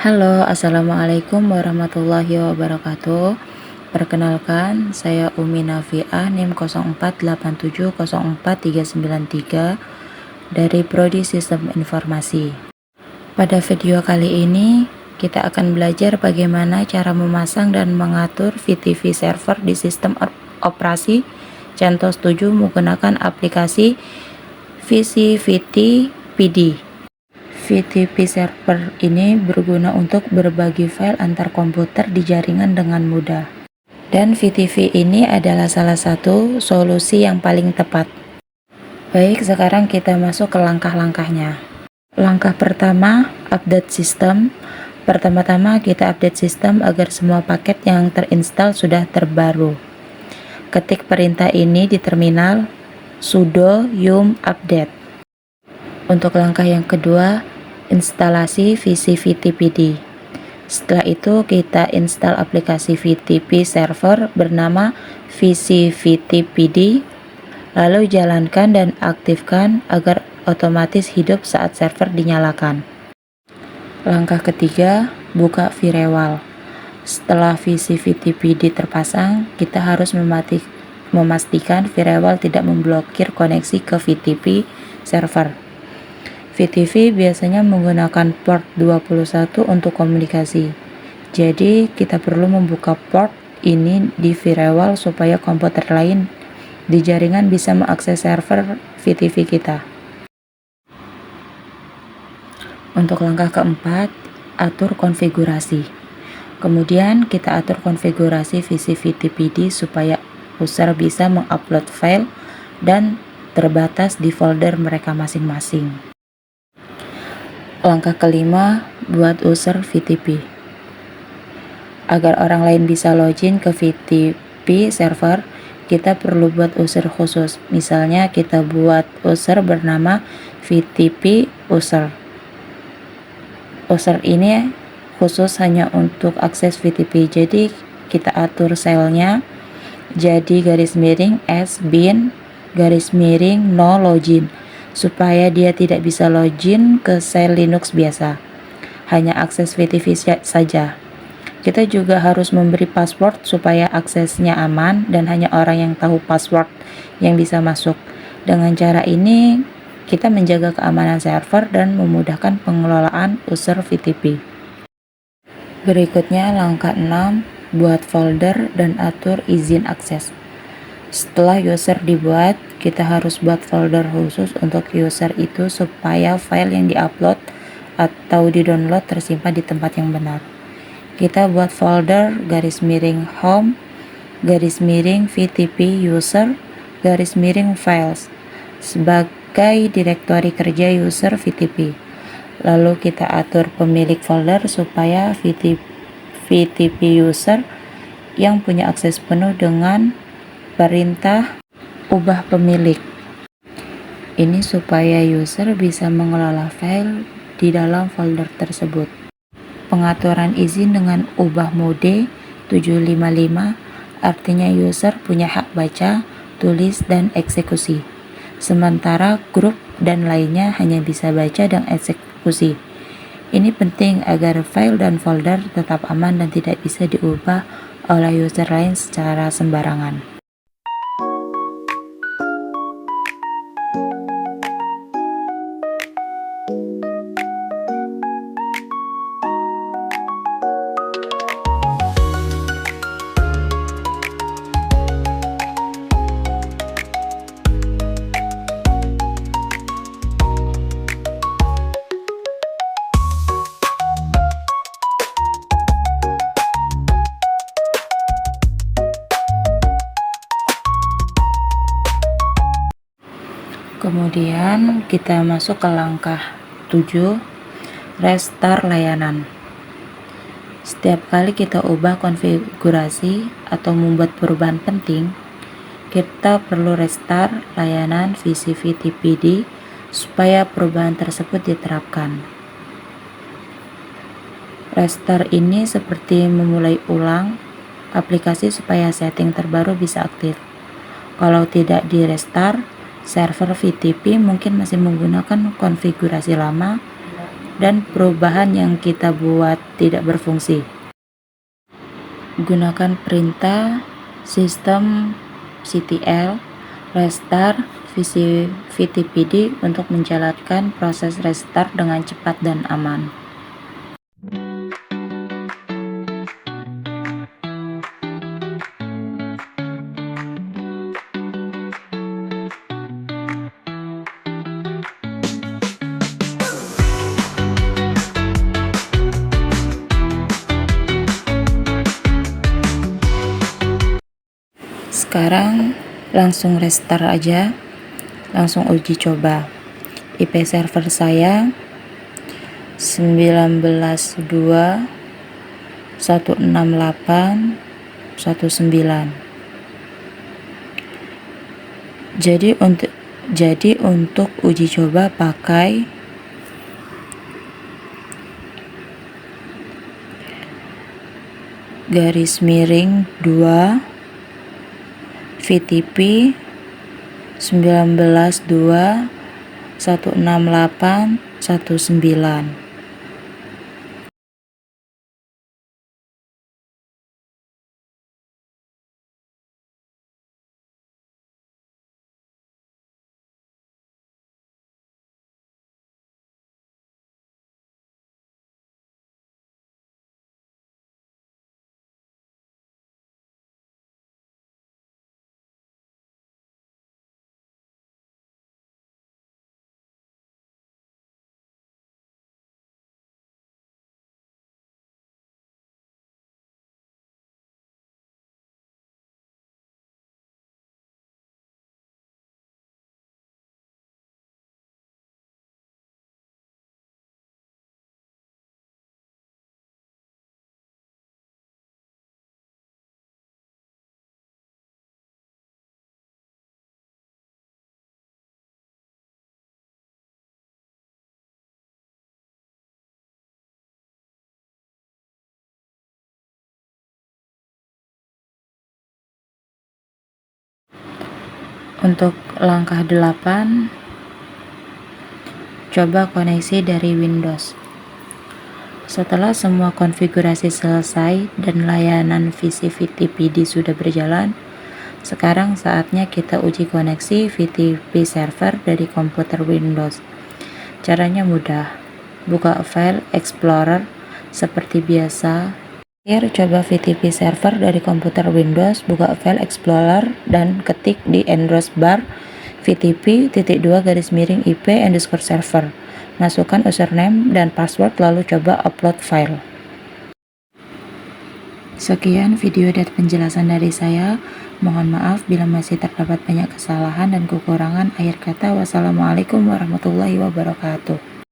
Halo, assalamualaikum warahmatullahi wabarakatuh. Perkenalkan, saya Umi Nafiah, NIM 0487043393 dari Prodi Sistem Informasi. Pada video kali ini, kita akan belajar bagaimana cara memasang dan mengatur VTV server di sistem operasi CentOS 7 menggunakan aplikasi VCVT PD. VTP server ini berguna untuk berbagi file antar komputer di jaringan dengan mudah. Dan VTV ini adalah salah satu solusi yang paling tepat. Baik, sekarang kita masuk ke langkah-langkahnya. Langkah pertama, update sistem. Pertama-tama kita update sistem agar semua paket yang terinstall sudah terbaru. Ketik perintah ini di terminal sudo yum update. Untuk langkah yang kedua, instalasi VCVTPD. Setelah itu kita install aplikasi VTP server bernama VCVTPD, lalu jalankan dan aktifkan agar otomatis hidup saat server dinyalakan. Langkah ketiga, buka firewall. Setelah VCVTPD terpasang, kita harus memastikan firewall tidak memblokir koneksi ke VTP server. VTV biasanya menggunakan port 21 untuk komunikasi. Jadi, kita perlu membuka port ini di firewall supaya komputer lain di jaringan bisa mengakses server VTV kita. Untuk langkah keempat, atur konfigurasi. Kemudian, kita atur konfigurasi VCVTPD supaya user bisa mengupload file dan terbatas di folder mereka masing-masing. Langkah kelima, buat user VTP. Agar orang lain bisa login ke VTP server, kita perlu buat user khusus. Misalnya kita buat user bernama VTP user. User ini khusus hanya untuk akses VTP. Jadi kita atur selnya jadi _s_bin _no login, supaya dia tidak bisa login ke sel Linux biasa, hanya akses VTV saja. Kita juga harus memberi password supaya aksesnya aman dan hanya orang yang tahu password yang bisa masuk. Dengan cara ini, kita menjaga keamanan server dan memudahkan pengelolaan user VTP. Berikutnya langkah 6, buat folder dan atur izin akses. Setelah user dibuat, kita harus buat folder khusus untuk user itu supaya file yang diupload atau di-download tersimpan di tempat yang benar. Kita buat folder _home _VTP user _files sebagai direktori kerja user VTP. Lalu kita atur pemilik folder supaya VTP user yang punya akses penuh dengan perintah ubah pemilik. Ini supaya user bisa mengelola file di dalam folder tersebut. Pengaturan izin dengan ubah mode 755, artinya user punya hak baca, tulis, dan eksekusi. Sementara grup dan lainnya hanya bisa baca dan eksekusi. Ini penting agar file dan folder tetap aman dan tidak bisa diubah oleh user lain secara sembarangan. Kemudian kita masuk ke langkah 7, restart layanan. Setiap kali kita ubah konfigurasi atau membuat perubahan penting, kita perlu restart layanan VCVTPD supaya perubahan tersebut diterapkan. Restart ini seperti memulai ulang aplikasi supaya setting terbaru bisa aktif. Kalau tidak di restart, server VTP mungkin masih menggunakan konfigurasi lama dan perubahan yang kita buat tidak berfungsi. Gunakan perintah systemctl restart vtpd untuk menjalankan proses restart dengan cepat dan aman. Sekarang langsung restart aja, langsung uji coba. IP server saya 19.2.168.19. Jadi untuk uji coba pakai _2 VTP 19.2.168.19. Untuk langkah 8, coba koneksi dari Windows. Setelah semua konfigurasi selesai dan layanan vtpd sudah berjalan, sekarang saatnya kita uji koneksi VTP server dari komputer Windows. Caranya mudah, buka file Explorer seperti biasa. Coba VTP server dari komputer Windows, buka file Explorer dan ketik di address bar vtp:2_ip_server. Masukkan username dan password lalu coba upload file. Sekian video dan penjelasan dari saya. Mohon maaf bila masih terdapat banyak kesalahan dan kekurangan akhir kata. Wassalamualaikum warahmatullahi wabarakatuh.